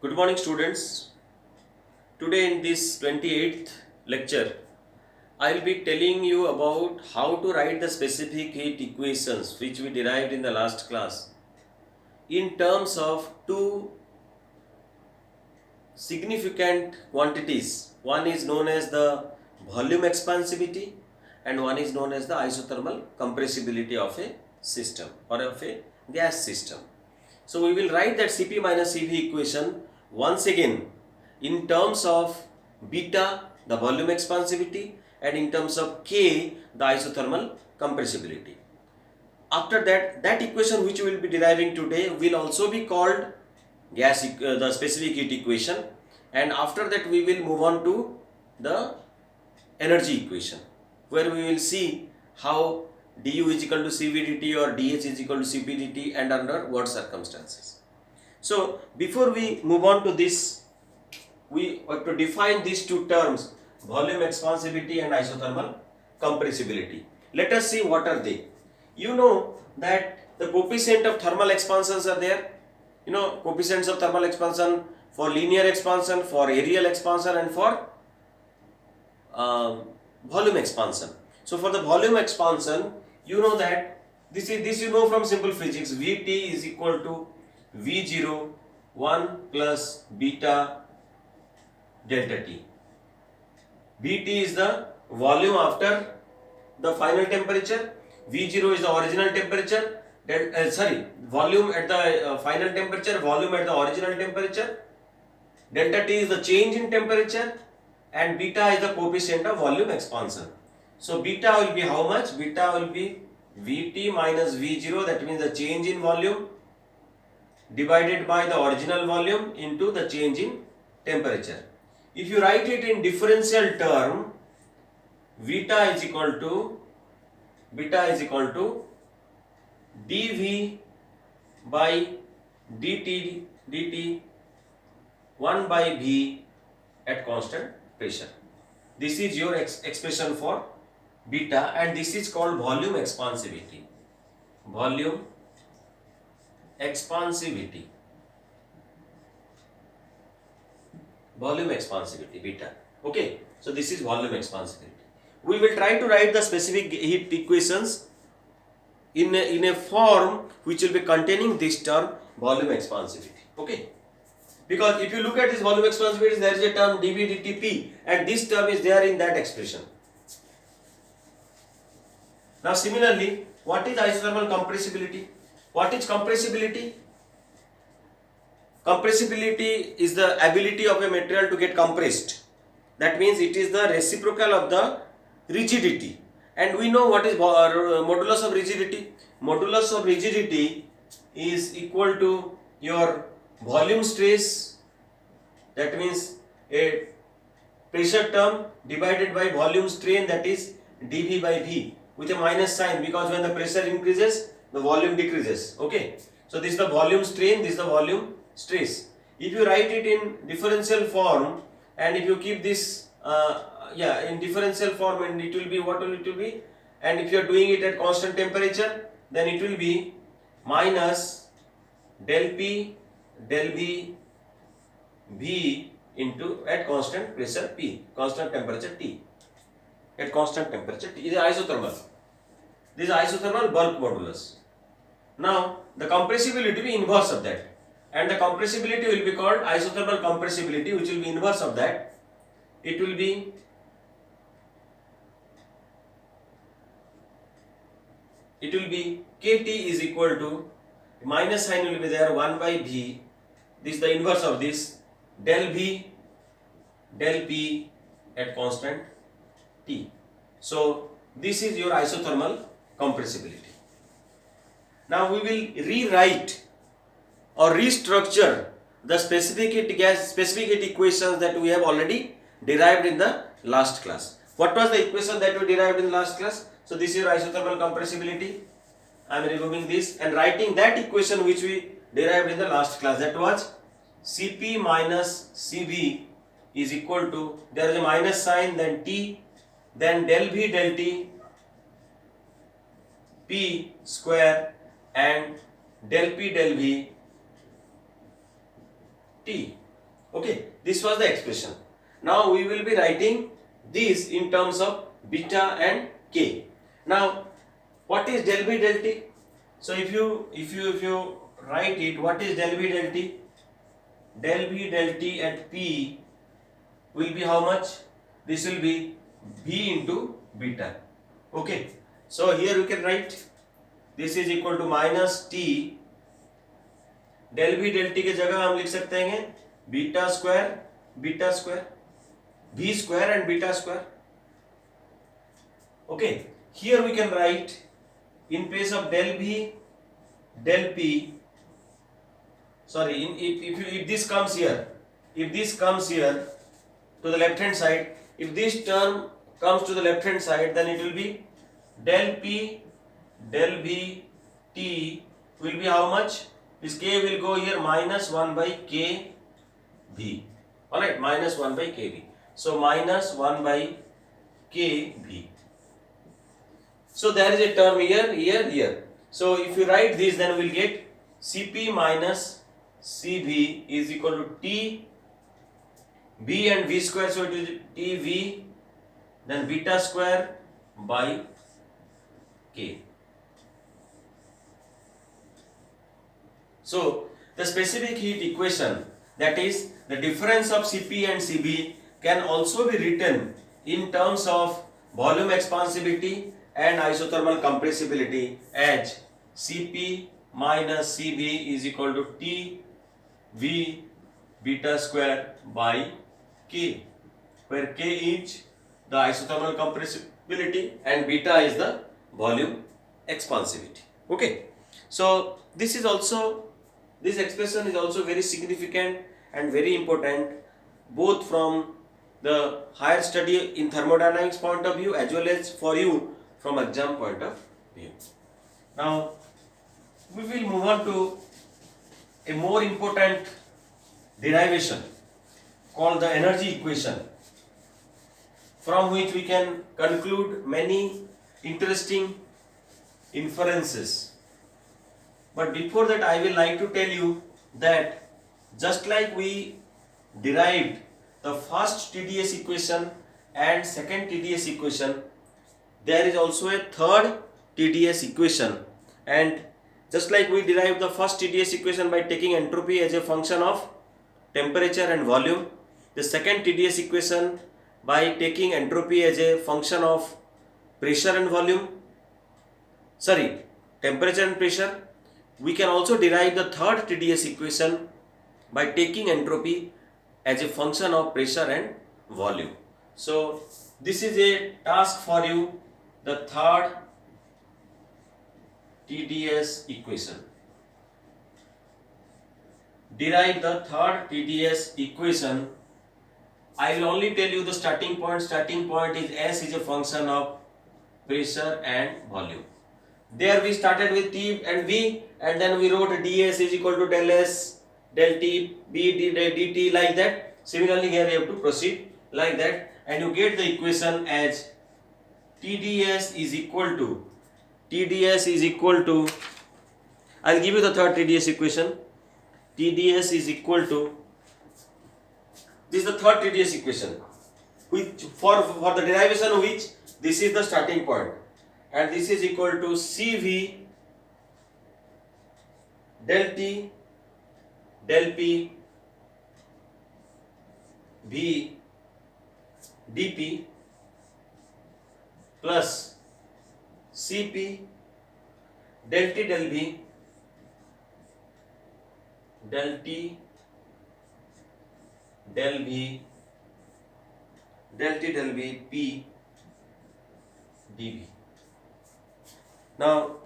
Good morning, students. Today, in this 28th lecture, I will be telling you about how to write the specific heat equations which we derived in the last class in terms of two significant quantities. One is known as the volume expansivity, and one is known as the isothermal compressibility of a system or of a gas system. So we will write that Cp minus Cv equation once again in terms of beta, the volume expansivity, and in terms of K, the isothermal compressibility. After that, that equation which we will be deriving today will also be called the specific heat equation, and after that we will move on to the energy equation, where we will see how du is equal to Cv dt or dH is equal to Cp dt and under what circumstances. So before we move on to this, we have to define these two terms, volume expansivity and isothermal compressibility. Let us see what are they. You know that the coefficient of thermal expansions are there. You know coefficients of thermal expansion for linear expansion, for areal expansion, and for volume expansion. So for the volume expansion, you know that this you know from simple physics. Vt is equal to V0 1 plus beta delta T. Vt is the volume after the final temperature. V0 is the original temperature. Volume at the final temperature, volume at the original temperature. Delta T is the change in temperature, and beta is the coefficient of volume expansion. So beta will be how much? Beta will be Vt minus V0, that means the change in volume, divided by the original volume into the change in temperature. If you write it in differential term, beta is equal to dV by dt 1 by V at constant pressure. This is your expression for beta, and this is called volume expansivity. Volume expansivity. Volume expansivity, beta. Okay, so this is volume expansivity. We will try to write the specific heat equations in a form which will be containing this term volume expansivity. Okay, because if you look at this volume expansivity, there is a term dV dt P, and this term is there in that expression. Now similarly, what is isothermal compressibility? What is compressibility? Compressibility is the ability of a material to get compressed. That means it is the reciprocal of the rigidity. And we know what is modulus of rigidity. Modulus of rigidity is equal to your volume stress, that means a pressure term divided by volume strain, that is dV by V, with a minus sign, because when the pressure increases the volume decreases. Okay, so this is the volume strain, this is the volume stress. If you write it in differential form, and if you keep this in differential form, and it will be, what will it will be, and if you are doing it at constant temperature, then it will be minus del P del V V into at constant pressure P, constant temperature T, at constant temperature T. This is isothermal. This is isothermal bulk modulus. Now the compressibility will be inverse of that, and the compressibility will be called isothermal compressibility, which will be inverse of that. It will be Kt is equal to, minus sign will be there, 1 by V. This is the inverse of this, del V del P at constant T. So this is your isothermal compressibility. Now we will rewrite or restructure the specific heat equations that we have already derived in the last class. What was the equation that we derived in the last class? So this is your isothermal compressibility. I am removing this and writing that equation which we derived in the last class. That was Cp minus Cv is equal to, there is a minus sign, then T, then del V del T P square, and del P del V T. Okay, this was the expression. Now we will be writing this in terms of beta and k. Now what is del b del t? So if you write it, what is del b del t? Del b del t at p will be how much? This will be b into beta. Okay, so here we can write this is equal to minus t. del b del t के जगह हम लिख सकते हैं beta square v square and beta square. Okay, here we can write in place of del b del p, sorry, if this comes here to the left hand side, if this term comes to the left hand side, then it will be del p del b t will be how much? This k will go here minus 1 by k v. Alright, minus 1 by k v. So minus 1 by k v. So there is a term here. So if you write this, then we will get Cp minus Cv is equal to T b and v square. So it is Tv then beta square by k. So the specific heat equation, that is the difference of Cp and Cv, can also be written in terms of volume expansibility and isothermal compressibility as Cp minus Cv is equal to Tv beta square by k, where k is the isothermal compressibility and beta is the volume expansivity. Okay, so this expression is also very significant and very important, both from the higher study in thermodynamics point of view as well as for you from exam point of view. Now we will move on to a more important derivation called the energy equation, from which we can conclude many interesting inferences. But before that, I will like to tell you that just like we derived the first TdS equation and second TdS equation, there is also a third TdS equation, and just like we derived the first TdS equation by taking entropy as a function of temperature and volume, the second TdS equation by taking entropy as a function of pressure and volume, temperature and pressure, we can also derive the third TdS equation by taking entropy as a function of pressure and volume. So this is a task for you, the third TdS equation. Derive the third TdS equation. I will only tell you the starting point. Starting point is S is a function of pressure and volume. There we started with T and V, and then we wrote ds is equal to del S del T b dt like that. Similarly here you have to proceed like that, and you get the equation as TdS is equal to I'll give you the third TdS equation. TdS is equal to, this is the third TdS equation, which for the derivation of which this is the starting point, and this is equal to Cv del T del P V dP plus Cp del T del V del T del V del T del V P dV. Now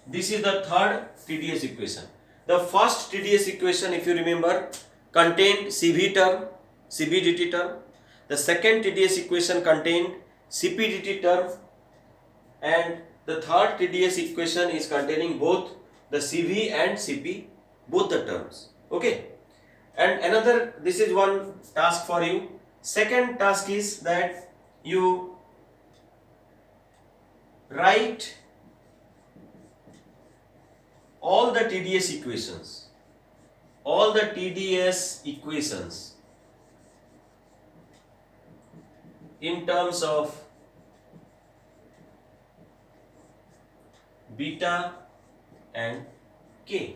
this is the third TdS equation. The first TdS equation, if you remember, contained Cv term, Cv dt term. The second TdS equation contained Cp dt term, and the third TdS equation is containing both the Cv and Cp, both the terms. Okay, and another, this is one task for you. Second task is that you write all the TdS equations all the TDS equations in terms of beta and k.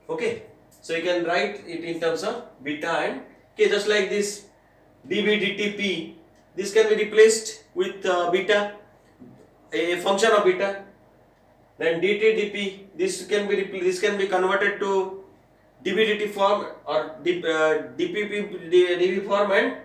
Okay, so you can write it in terms of beta and k, just like this dB dt p. This can be replaced with beta, a function of beta. Then dt dp, this can be converted to dB dt form or dpp dB form, and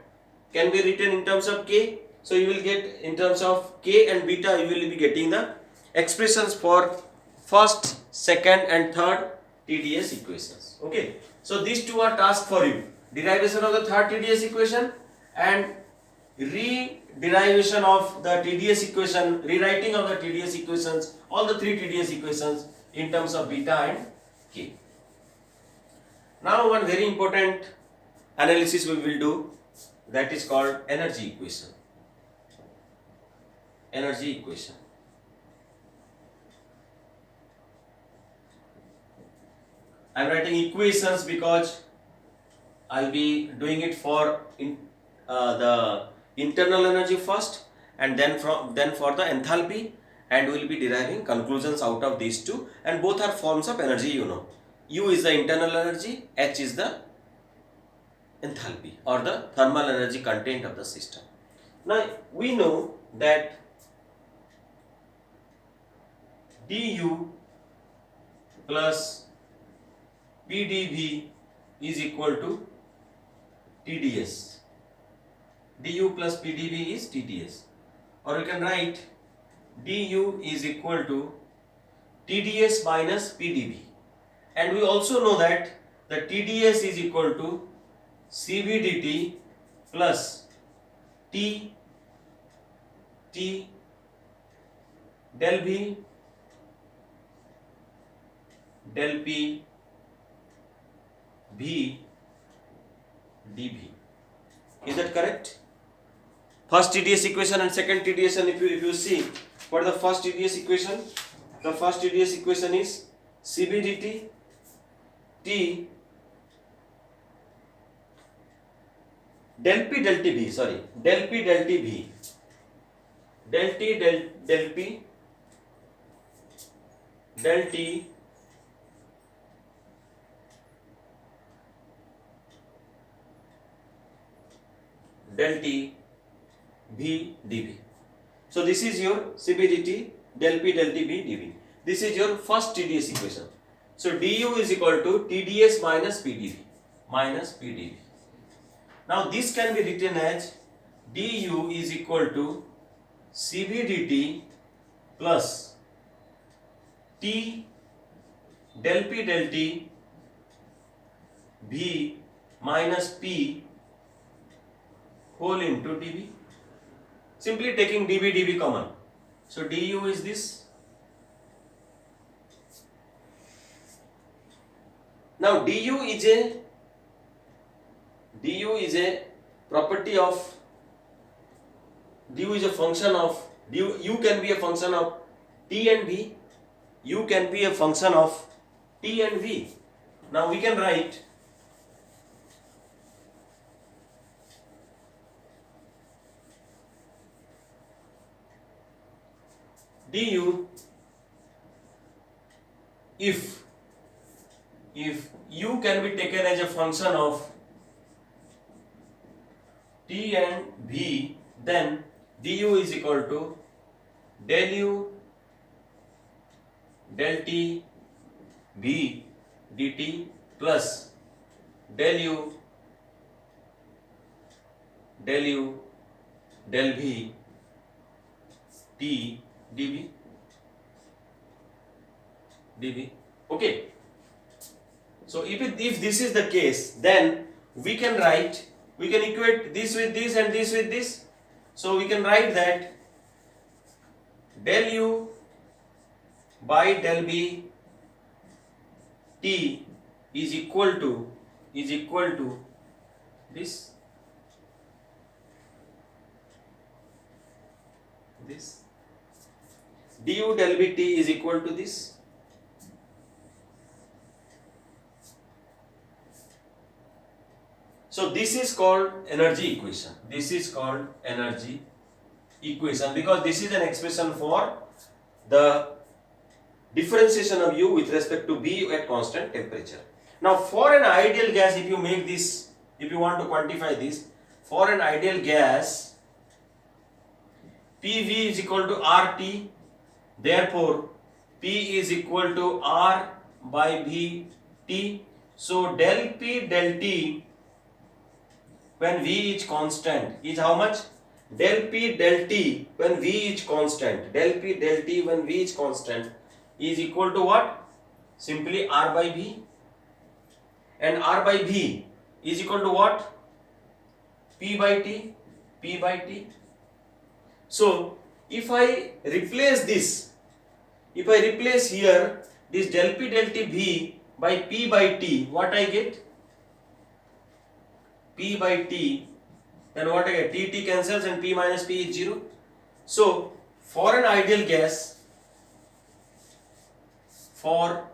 can be written in terms of k. So you will get in terms of k and beta, you will be getting the expressions for first, second and third TDS equations. Okay, so these two are tasks for you: derivation of the third TDS equation and re-derivation of the TDS equation, rewriting of the TDS equations, all the three TDS equations in terms of beta and k. Now one very important analysis we will do, that is called energy equation. Energy equation. I am writing equations because I will be doing it for the internal energy first, and then for the enthalpy, and we will be deriving conclusions out of these two, and both are forms of energy, you know. U is the internal energy, H is the enthalpy or the thermal energy content of the system. Now we know that du plus PdV is equal to TDS. du plus PdV is TDS, or you can write du is equal to TDS minus PdV, and we also know that the TDS is equal to CV dt plus T del V del P V dV. Is that correct? First TDS equation and second TDS, and if you see what is the first TDS equation, the first TDS equation is CV dt T del P del T V, sorry, del P del T V, del T del P del T del T V dV. So this is your CV dt del P del T V dV. This is your first TDS equation. So du is equal to TDS minus PdV, minus PdV. Now this can be written as du is equal to CV dt plus T del P del T V minus P whole into dV. Simply taking dV dV common. So du is this. Now du is a property of, du is a function of, u can be a function of T and V, u can be a function of T and V. Now we can write du if u can be taken as a function of T and V, then du is equal to del u del T V dt plus del u del V T dV. Okay. So if this is the case, then we can equate this with this and this with this. So we can write that del u by del B T is equal to this du del B T is equal to this. So this is called energy equation. This is called energy equation because this is an expression for the differentiation of U with respect to B at constant temperature. Now for an ideal gas, if you make this, if you want to quantify this, for an ideal gas, PV is equal to RT, therefore P is equal to R by VT. So del P del T when V is constant is how much? Del P del T when V is constant, del P del T when V is constant is equal to what? Simply R by V, and R by V is equal to what? P by T, P by T. So if I replace this, if I replace here this del P del T V by P by T, what I get? P by T, then what I get? T cancels and P minus P is 0. So for an ideal gas, for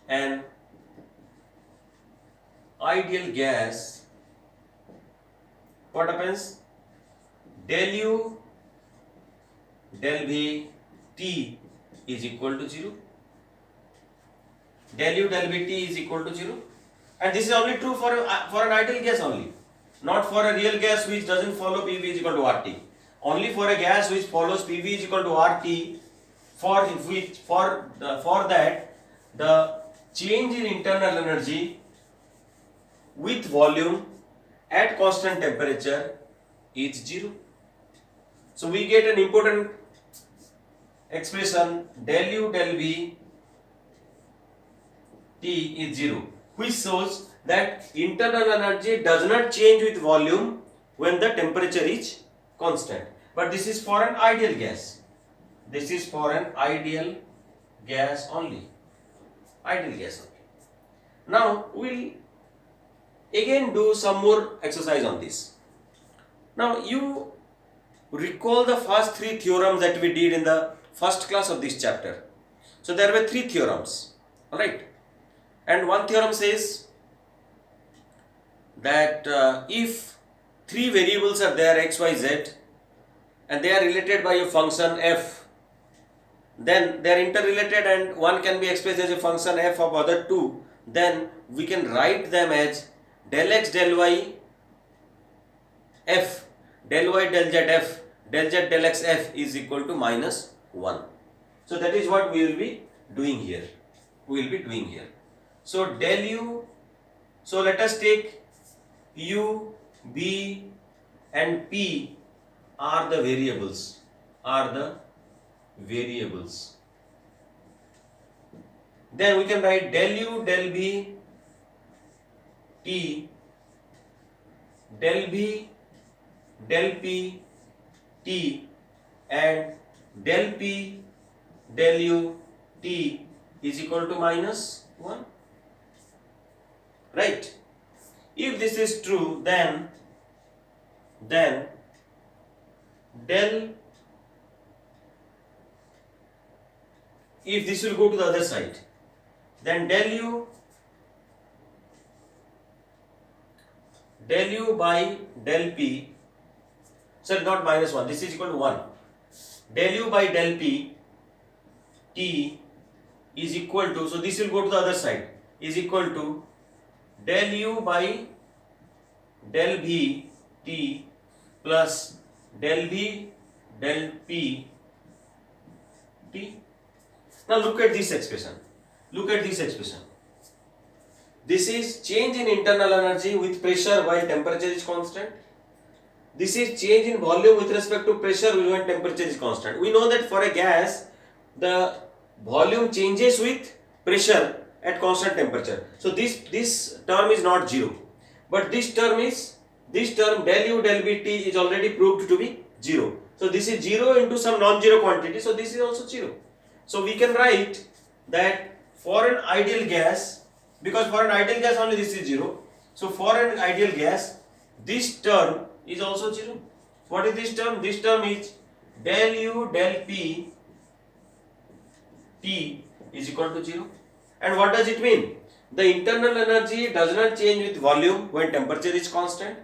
an ideal gas, what happens? Del U del V T is equal to 0. Del U del V T is equal to 0. And this is only true for an ideal gas only, not for a real gas which doesn't follow PV is equal to RT. Only for a gas which follows PV is equal to RT. For that the change in internal energy with volume at constant temperature is 0. So we get an important expression del U del V T is 0, which shows that internal energy does not change with volume when the temperature is constant. But this is for an ideal gas. This is for an ideal gas only. Ideal gas only. Now we'll again do some more exercise on this. Now you recall the first three theorems that we did in the first class of this chapter. So there were three theorems, alright? And one theorem says that if three variables are there, x, y, z, and they are related by a function f, then they are interrelated and one can be expressed as a function f of other two, then we can write them as del x del y f, del y del z f, del z del x f is equal to minus 1. So that is what we will be doing here. So del u, so let us take u, b and p are the variables, Then we can write del u del b t, del b del p t, and del p del u t is equal to minus 1. Right? If this is true, then del, if this will go to the other side, then del u by del p, sorry, not minus 1, this is equal to 1. Del u by del p t is equal to, so this will go to the other side, is equal to del u by del v t plus del v del p t. Now look at this expression. This is change in internal energy with pressure while temperature is constant. This is change in volume with respect to pressure when temperature is constant. We know that for a gas, the volume changes with pressure at constant temperature. So this term is not 0. But this term del u del v t is already proved to be 0. So this is 0 into some non-zero quantity. So this is also 0. So we can write that for an ideal gas, because for an ideal gas only this is 0. So for an ideal gas, this term is also 0. What is this term? This term is del u del p t is equal to 0. And what does it mean? The internal energy does not change with volume when temperature is constant.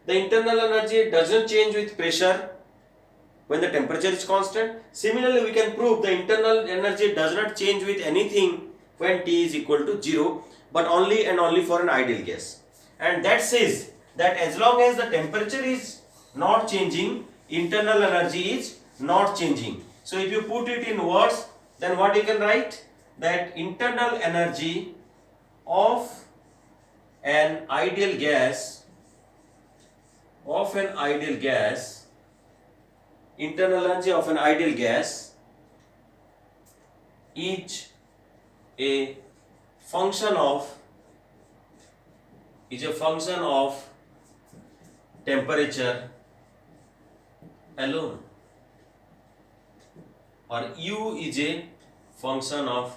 The internal energy does not change with pressure when the temperature is constant. Similarly, we can prove the internal energy does not change with anything when T is equal to 0, but only and only for an ideal gas. And that says that as long as the temperature is not changing, internal energy is not changing. So if you put it in words, then what you can write? That internal energy of an ideal gas, internal energy of an ideal gas is a function of temperature alone, or U is a function of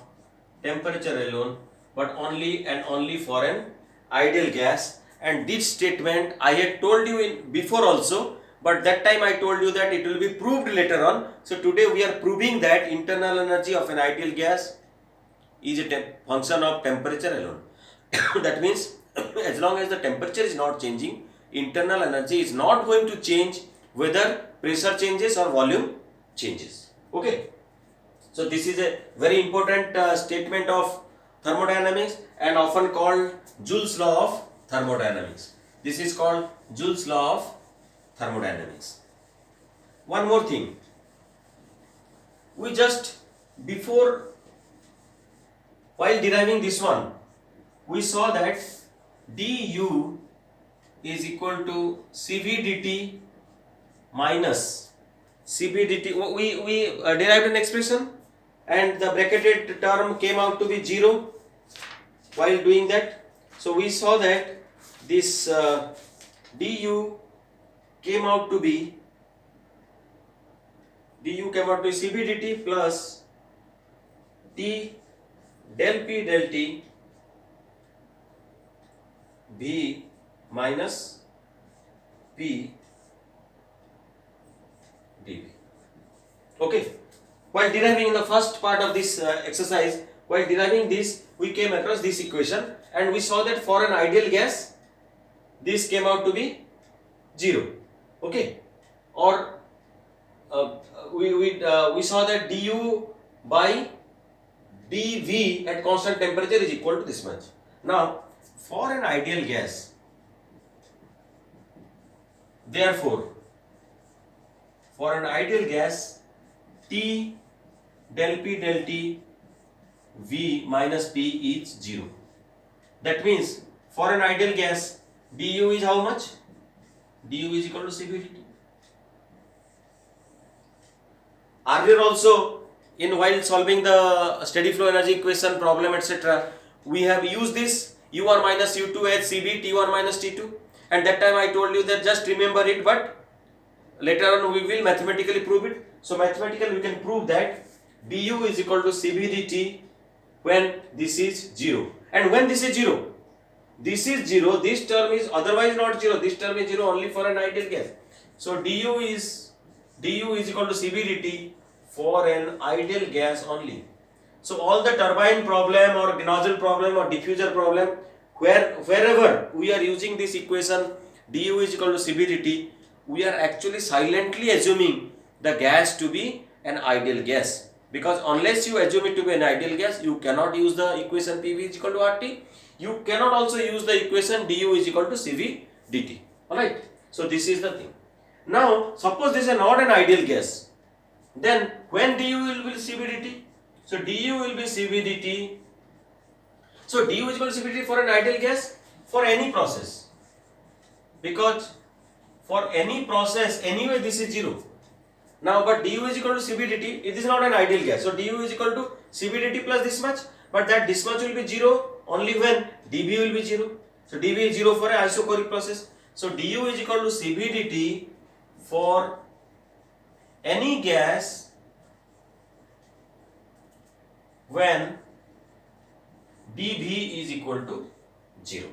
temperature alone, but only and only for an ideal gas. And this statement I had told you in before also, but that time I told you that it will be proved later on. So today we are proving that internal energy of an ideal gas is a function of temperature alone. That means as long as the temperature is not changing, internal energy is not going to change whether pressure changes or volume changes. Okay. So this is a very important statement of thermodynamics and often called Joule's law of thermodynamics. This is called Joule's law of thermodynamics. One more thing. We just before, while deriving this one, we saw that du is equal to cv dt minus cv dt. We derived an expression and the bracketed term came out to be 0 while doing that. So we saw that this du came out to be cv dt plus t del p del t v minus p dv. Okay. While deriving in the first part of this exercise, while deriving this, we came across this equation and we saw that for an ideal gas, this came out to be 0. Okay. Or we saw that du by dV at constant temperature is equal to this much. Now, for an ideal gas, therefore, for an ideal gas, T del P del T V minus P is 0. That means, for an ideal gas, du is how much? Du is equal to CvdT. Earlier also, while solving the steady flow energy equation problem, etc., we have used this U1 minus U2 as Cv, T1 minus T2, and that time I told you that just remember it, but later on we will mathematically prove it. So mathematically we can prove that du is equal to Cv dt when this is 0, and when this is 0, this is 0, this term is otherwise not 0, this term is 0 only for an ideal gas. So du is equal to Cv dt for an ideal gas only. So all the turbine problem or nozzle problem or diffuser problem, wherever we are using this equation du is equal to Cv dt, we are actually silently assuming the gas to be an ideal gas, because unless you assume it to be an ideal gas, you cannot use the equation Pv is equal to RT. You cannot also use the equation du is equal to Cv dt. Alright, so this is the thing. Now suppose this is not an ideal gas, then when du will be Cv dt? So du will be Cv dt. So du is equal to Cv dt for an ideal gas for any process, because for any process anyway this is 0. Now but du is equal to Cv dt, it is not an ideal gas. So du is equal to Cv dt plus this much, but that this much will be 0 only when dV will be 0. So dV is 0 for an isochoric process. So du is equal to Cv dt for any gas when dV is equal to 0.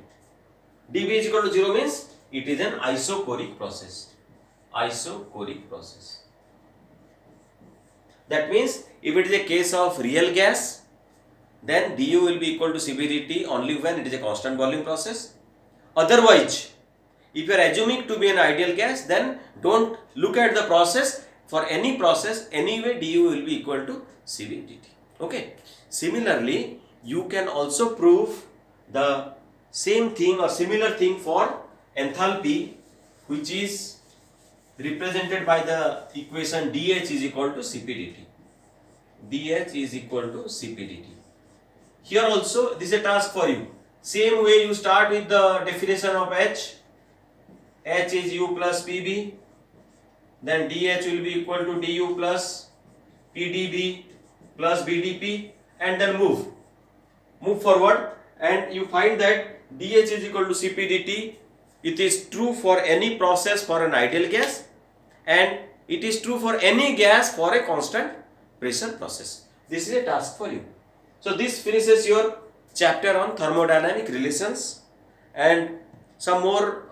dV is equal to 0 means it is an isochoric process. Isochoric process. That means if it is a case of real gas, then du will be equal to Cp dt only when it is a constant volume process. Otherwise, if you are assuming to be an ideal gas, then don't look at the process. For any process, anyway du will be equal to Cv dt. Okay. Similarly, you can also prove the same thing or similar thing for enthalpy, which is represented by the equation dH is equal to Cp dt. dH is equal to Cp dt. Here also this is a task for you. Same way you start with the definition of H. H is U plus Pb. Then dH will be equal to du plus Pdb plus Bdp, and then move forward, and you find that dH is equal to Cp dt. It is true for any process for an ideal gas, and it is true for any gas for a constant pressure process. This is a task for you. So this finishes your chapter on thermodynamic relations, and some more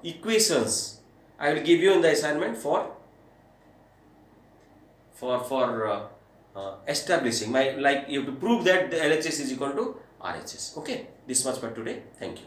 equations I will give you in the assignment for establishing like you have to prove that the LHS is equal to RHS. Okay, this much for today. Thank you.